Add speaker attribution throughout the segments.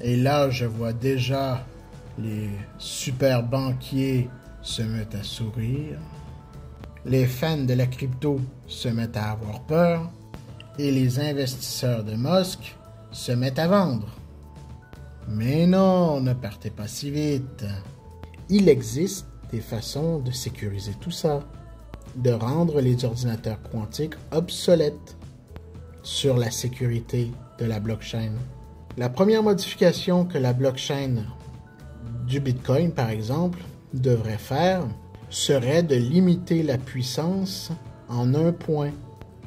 Speaker 1: Et là, je vois déjà les super banquiers se mettent à sourire. Les fans de la crypto se mettent à avoir peur. Et les investisseurs de Musk se mettent à vendre. Mais non, ne partez pas si vite. Il existe des façons de sécuriser tout ça, de rendre les ordinateurs quantiques obsolètes sur la sécurité de la blockchain. La première modification que la blockchain du Bitcoin, par exemple, devrait faire serait de limiter la puissance en un point.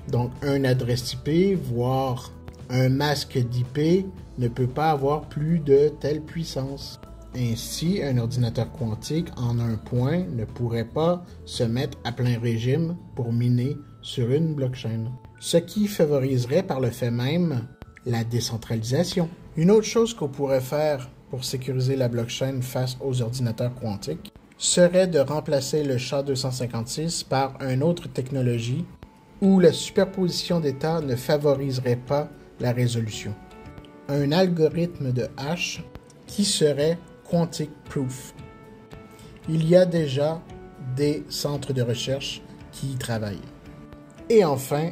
Speaker 1: Donc, un adresse IP, voire un masque d'IP ne peut pas avoir plus de telle puissance. Ainsi, un ordinateur quantique en un point ne pourrait pas se mettre à plein régime pour miner sur une blockchain. Ce qui favoriserait par le fait même la décentralisation. Une autre chose qu'on pourrait faire pour sécuriser la blockchain face aux ordinateurs quantiques serait de remplacer le SHA-256 par une autre technologie où la superposition d'états ne favoriserait pas la résolution. Un algorithme de hash qui serait quantic proof. Il y a déjà des centres de recherche qui y travaillent. Et enfin,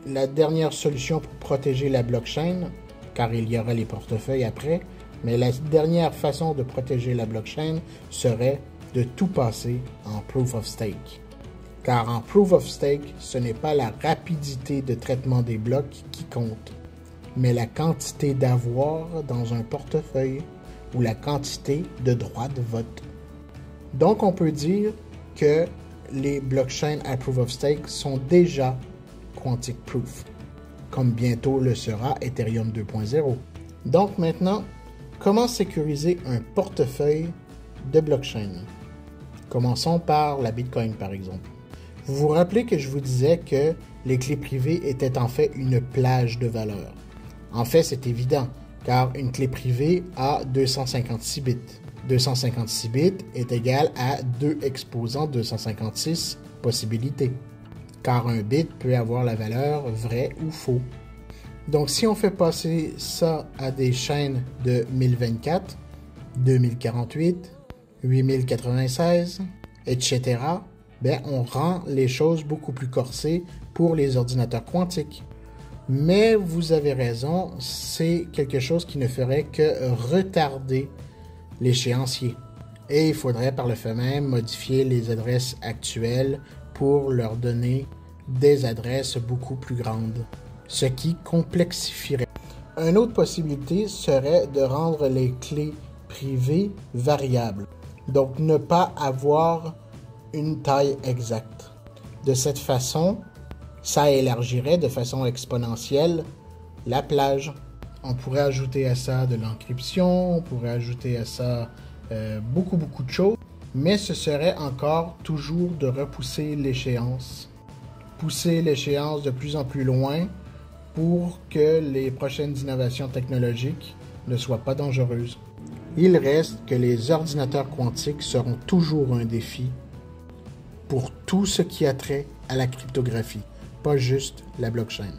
Speaker 1: la dernière solution pour protéger la blockchain, car il y aura les portefeuilles après, mais la dernière façon de protéger la blockchain serait de tout passer en proof of stake. Car en proof of stake, ce n'est pas la rapidité de traitement des blocs qui compte, mais la quantité d'avoir dans un portefeuille ou la quantité de droits de vote. Donc on peut dire que les blockchains à proof of stake sont déjà quantic proof, comme bientôt le sera Ethereum 2.0. Donc maintenant, comment sécuriser un portefeuille de blockchain? Commençons par la Bitcoin par exemple. Vous vous rappelez que je vous disais que les clés privées étaient en fait une plage de valeurs. En fait, c'est évident, car une clé privée a 256 bits. 256 bits est égal à 2 exposants 256 possibilités, car un bit peut avoir la valeur vrai ou faux. Donc si on fait passer ça à des chaînes de 1024, 2048, 8096, etc., ben, on rend les choses beaucoup plus corsées pour les ordinateurs quantiques. Mais vous avez raison, c'est quelque chose qui ne ferait que retarder l'échéancier. Et il faudrait par le fait même modifier les adresses actuelles pour leur donner des adresses beaucoup plus grandes, ce qui complexifierait. Une autre possibilité serait de rendre les clés privées variables, donc ne pas avoir une taille exacte. De cette façon, ça élargirait de façon exponentielle la plage. On pourrait ajouter à ça de l'encryption, on pourrait ajouter à ça beaucoup de choses, mais ce serait encore toujours de repousser l'échéance. Pousser l'échéance de plus en plus loin pour que les prochaines innovations technologiques ne soient pas dangereuses. Il reste que les ordinateurs quantiques seront toujours un défi pour tout ce qui a trait à la cryptographie, pas juste la blockchain.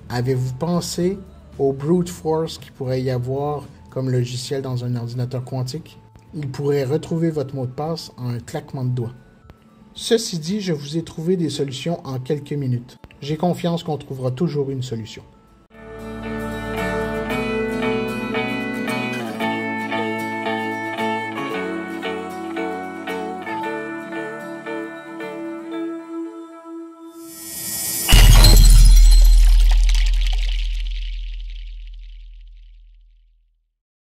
Speaker 1: Avez-vous pensé au brute force qu'il pourrait y avoir comme logiciel dans un ordinateur quantique? Il pourrait retrouver votre mot de passe en un claquement de doigts. Ceci dit, je vous ai trouvé des solutions en quelques minutes. J'ai confiance qu'on trouvera toujours une solution.